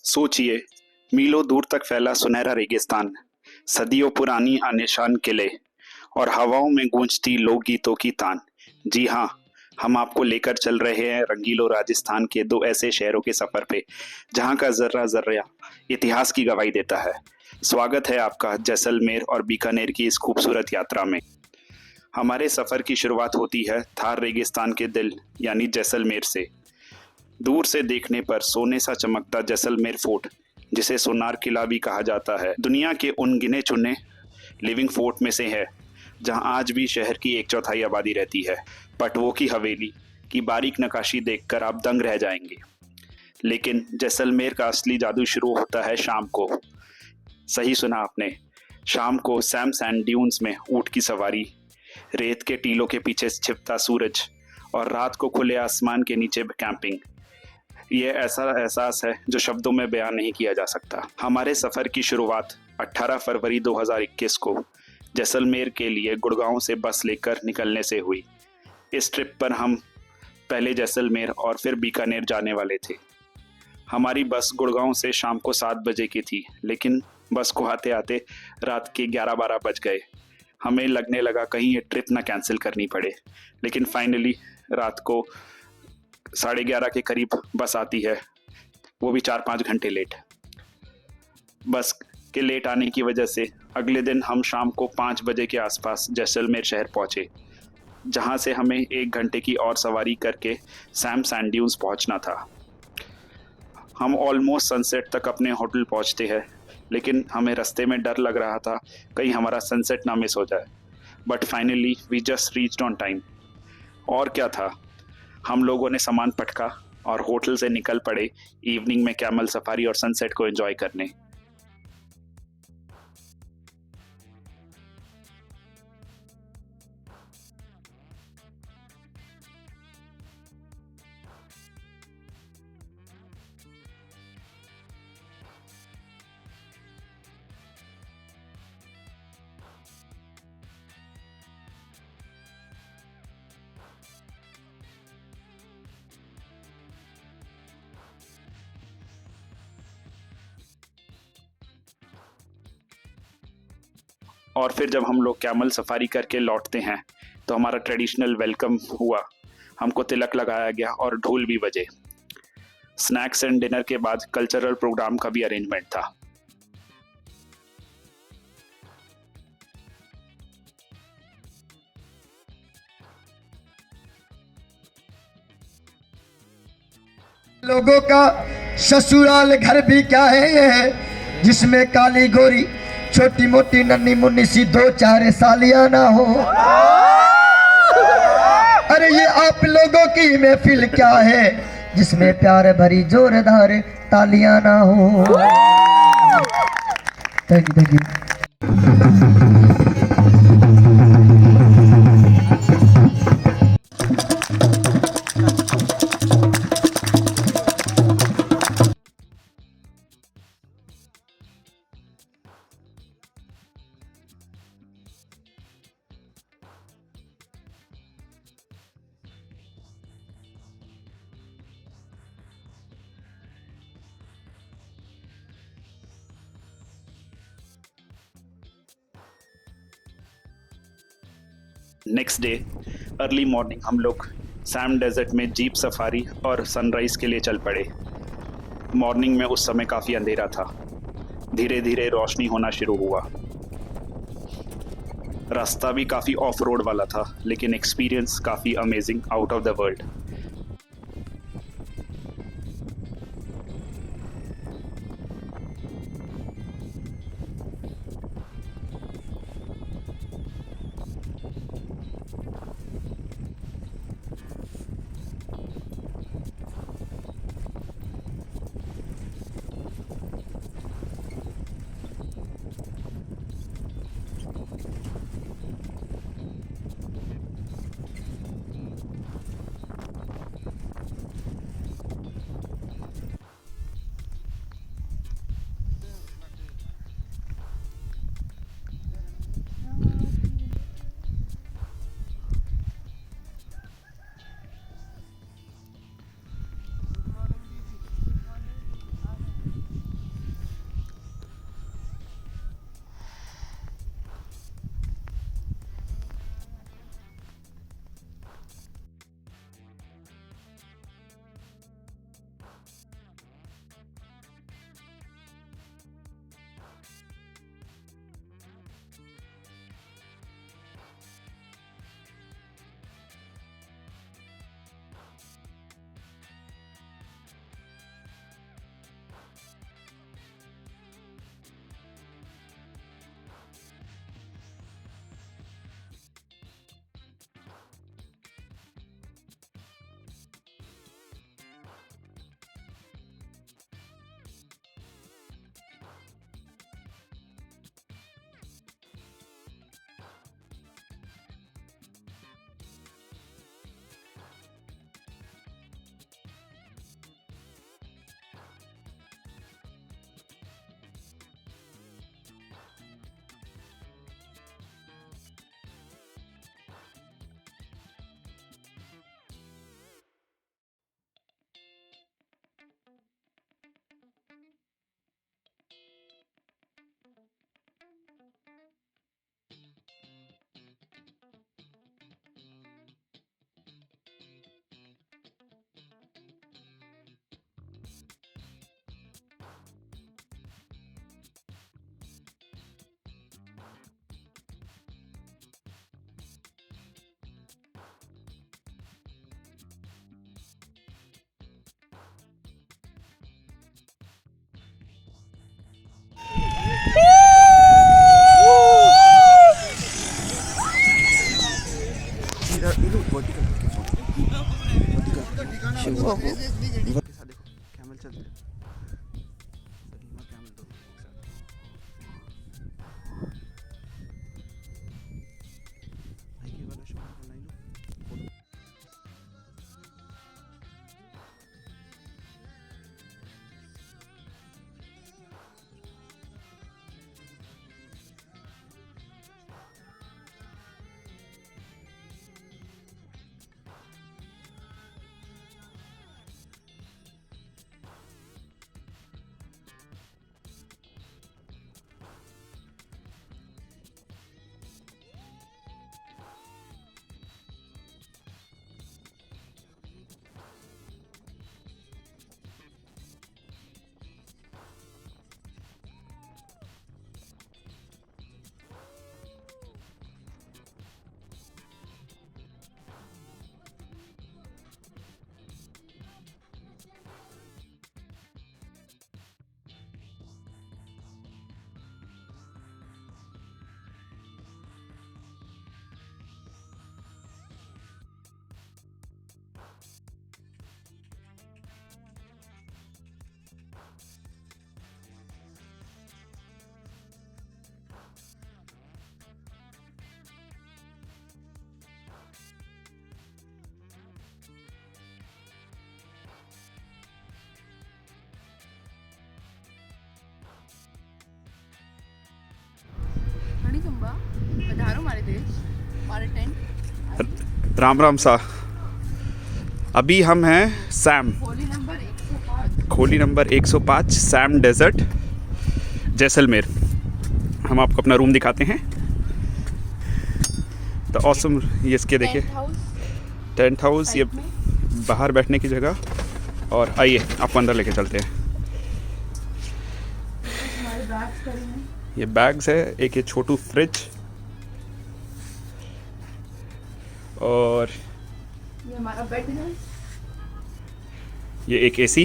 सोचिए, मीलों दूर तक फैला सुनहरा रेगिस्तान, सदियों पुरानी आलीशान किले और हवाओं में गूंजती लोकगीतों की तान। जी हाँ, हम आपको लेकर चल रहे हैं रंगीलो राजस्थान के दो ऐसे शहरों के सफर पे, जहाँ का जर्रा जर्रा इतिहास की गवाही देता है। स्वागत है आपका जैसलमेर और बीकानेर की इस खूबसूरत यात्रा में। हमारे सफर की शुरुआत होती है थार रेगिस्तान के दिल यानी जैसलमेर से। दूर से देखने पर सोने सा चमकता जैसलमेर फोर्ट, जिसे सोनार किला भी कहा जाता है, दुनिया के उन गिने चुने लिविंग फोर्ट में से है जहां आज भी शहर की एक चौथाई आबादी रहती है। पटवों की हवेली की बारीक नक्काशी देखकर आप दंग रह जाएंगे। लेकिन जैसलमेर का असली जादू शुरू होता है शाम को। सही सुना आपने, शाम को सैम सैंड ड्यून्स में ऊंट की सवारी, रेत के टीलों के पीछे छिपता सूरज और रात को खुले आसमान के नीचे कैंपिंग। ये ऐसा एहसास है जो शब्दों में बयान नहीं किया जा सकता। हमारे सफ़र की शुरुआत 18 फरवरी 2021 को जैसलमेर के लिए गुड़गांव से बस लेकर निकलने से हुई। इस ट्रिप पर हम पहले जैसलमेर और फिर बीकानेर जाने वाले थे। हमारी बस गुड़गांव से शाम को 7 बजे की थी, लेकिन बस को आते आते रात के 11-12 बज गए। हमें लगने लगा कहीं ये ट्रिप ना कैंसिल करनी पड़े, लेकिन फाइनली रात को 11:30 के करीब बस आती है, वो भी 4-5 घंटे लेट। बस के लेट आने की वजह से अगले दिन हम शाम को 5 बजे के आसपास जैसलमेर शहर पहुंचे, जहां से हमें 1 घंटे की और सवारी करके सैम सैंड ड्यून्स पहुंचना था। हम ऑलमोस्ट सनसेट तक अपने होटल पहुंचते हैं, लेकिन हमें रास्ते में डर लग रहा था कहीं हमारा सनसेट ना मिस हो जाए। But finally we just reached on time. और क्या था, हम लोगों ने सामान पटका और होटल से निकल पड़े इवनिंग में कैमल सफारी और सनसेट को एंजॉय करने। और फिर जब हम लोग कैमल सफारी करके लौटते हैं तो हमारा ट्रेडिशनल वेलकम हुआ। हमको तिलक लगाया गया और ढोल भी बजे। स्नैक्स एंड डिनर के बाद कल्चरल प्रोग्राम का भी अरेंजमेंट था। लोगों का ससुराल घर भी क्या है ये, जिसमें काली गोरी छोटी मोटी नन्ही मुन्नी सी 2-4 सालियां ना हो। अरे ये आप लोगों की महफिल क्या है, जिसमें प्यार भरी जोरदार तालियां ना हो। Thank you. Next day early morning हम लोग सैम डेजर्ट में जीप सफारी और सनराइज के लिए चल पड़े। मॉर्निंग में उस समय काफ़ी अंधेरा था। धीरे धीरे रोशनी होना शुरू हुआ। रास्ता भी काफ़ी ऑफ रोड वाला था, लेकिन एक्सपीरियंस काफ़ी amazing, out of the world. हुआ, पधारो हमारे देश, हमारे टेंट। राम राम सा। अभी हम हैं सैम, होली नंबर 105। खोली नंबर 105 सैम डेजर्ट जैसलमेर। हम आपको अपना रूम दिखाते हैं। तो ऑसम, ये इसके देखिए टेंट हाउस, ये बाहर बैठने की जगह। और आइए आपको अंदर लेके चलते हैं। हमारे बैग्स पड़े हैं। ये बैग्स है, एक ये छोटू फ्रिज, और ये हमारा बेड है। ये एक एसी,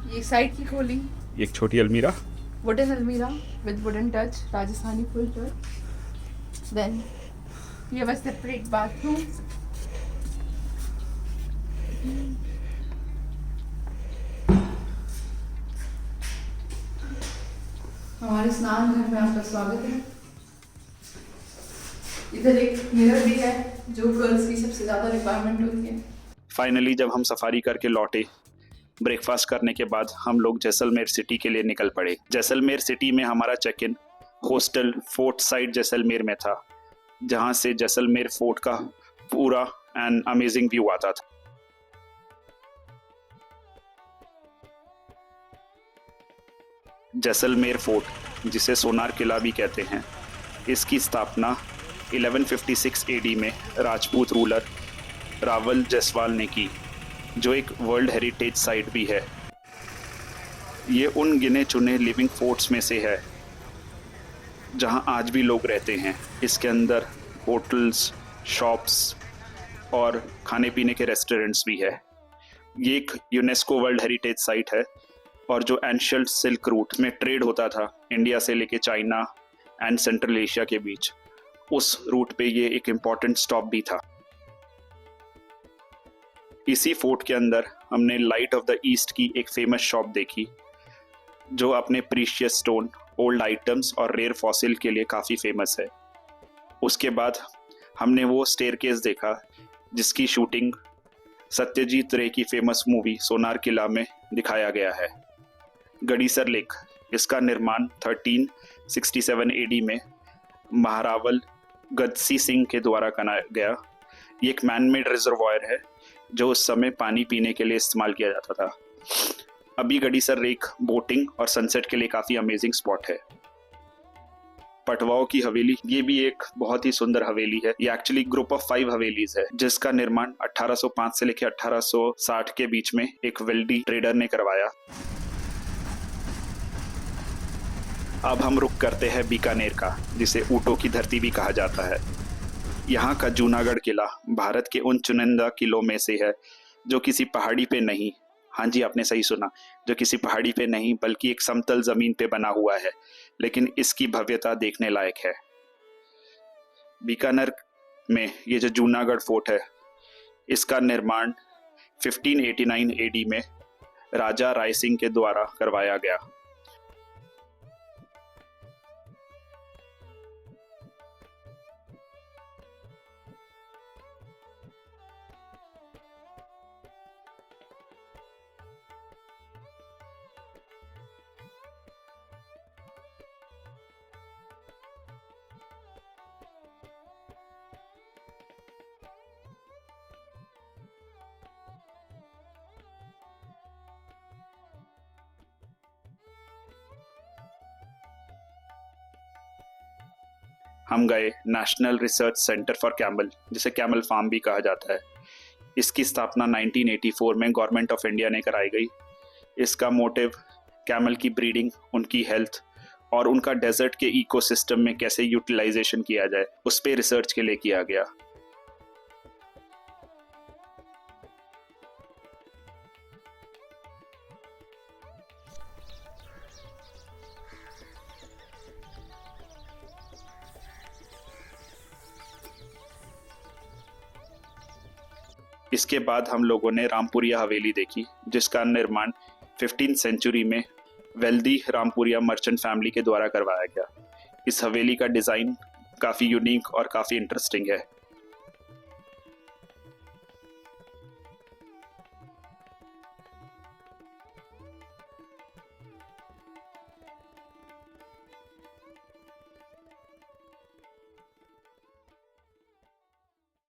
ये साइड की खोली, एक छोटी अलमीरा, वुडन अलमीरा with wooden touch, Rajasthani full touch. Then ये बस सेपरेट बाथरूम। हमारे स्नान घर में आपका स्वागत है। इधर एक मिरर भी है जो गर्ल्स की सबसे ज्यादा रिक्वायरमेंट होती है। फाइनली जब हम सफारी करके लौटे, ब्रेकफास्ट करने के बाद हम लोग जैसलमेर सिटी के लिए निकल पड़े। जैसलमेर सिटी में हमारा check in hostel fort side Jaisalmer में था, जहां से जैसलमेर फोर्ट का पूरा एंड अमेजिंग व्यू आता था। जैसलमेर फोर्ट, जिसे सोनार किला भी कहते हैं, इसकी स्थापना 1156 एडी में राजपूत रूलर रावल जयसवाल ने की, जो एक वर्ल्ड हेरिटेज साइट भी है। ये उन गिने चुने लिविंग फोर्ट्स में से है जहां आज भी लोग रहते हैं। इसके अंदर होटल्स, शॉप्स और खाने पीने के रेस्टोरेंट्स भी है। ये एक यूनेस्को वर्ल्ड हेरिटेज साइट है, और जो एंशिएंट सिल्क रूट में ट्रेड होता था इंडिया से लेके चाइना एंड सेंट्रल एशिया के बीच, उस रूट पे ये एक इम्पॉर्टेंट स्टॉप भी था। इसी फोर्ट के अंदर हमने लाइट ऑफ द ईस्ट की एक फेमस शॉप देखी, जो अपने प्रीशियस स्टोन, ओल्ड आइटम्स और रेयर फॉसिल के लिए काफ़ी फेमस है। उसके बाद हमने वो स्टेयरकेस देखा जिसकी शूटिंग सत्यजीत रे की फेमस मूवी सोनार किला में दिखाया गया है। गडीसर लेक, इसका निर्माण 1367 एडी में महारावल गदसी सिंह के द्वारा कराया गया। ये एक मैनमेड रिजर्वायर है जो उस समय पानी पीने के लिए इस्तेमाल किया जाता था। अभी गडीसर लेक बोटिंग और सनसेट के लिए काफ़ी अमेजिंग स्पॉट है। पटवाओं की हवेली, ये भी एक बहुत ही सुंदर हवेली है। ये एक्चुअली ग्रुप ऑफ 5 हवेलीज है, जिसका निर्माण 1805 से लेकर 1860 के बीच में एक वेल्डी ट्रेडर ने करवाया। अब हम रुक करते हैं बीकानेर का, जिसे ऊँटों की धरती भी कहा जाता है। यहाँ का जूनागढ़ किला भारत के उन चुनिंदा किलों में से है जो किसी पहाड़ी पे नहीं, हाँ जी आपने सही सुना, जो किसी पहाड़ी पे नहीं बल्कि एक समतल जमीन पे बना हुआ है, लेकिन इसकी भव्यता देखने लायक है। बीकानेर में ये जो जूनागढ़ फोर्ट है, इसका निर्माण 1589 एडी में राजा राय सिंह के द्वारा करवाया गया। हम गए national research centre for camel, जिसे कैमल फार्म भी कहा जाता है। इसकी स्थापना 1984 में गवर्नमेंट ऑफ इंडिया ने कराई गई। इसका मोटिव कैमल की ब्रीडिंग, उनकी हेल्थ और उनका डेजर्ट के इकोसिस्टम में कैसे यूटिलाइजेशन किया जाए, उस पर रिसर्च के लिए किया गया। इसके बाद हम लोगों ने रामपुरिया हवेली देखी, जिसका निर्माण 15th सेंचुरी में वेल्दी रामपुरिया मर्चेंट फैमिली के द्वारा करवाया गया। इस हवेली का डिज़ाइन काफ़ी यूनिक और काफ़ी इंटरेस्टिंग है।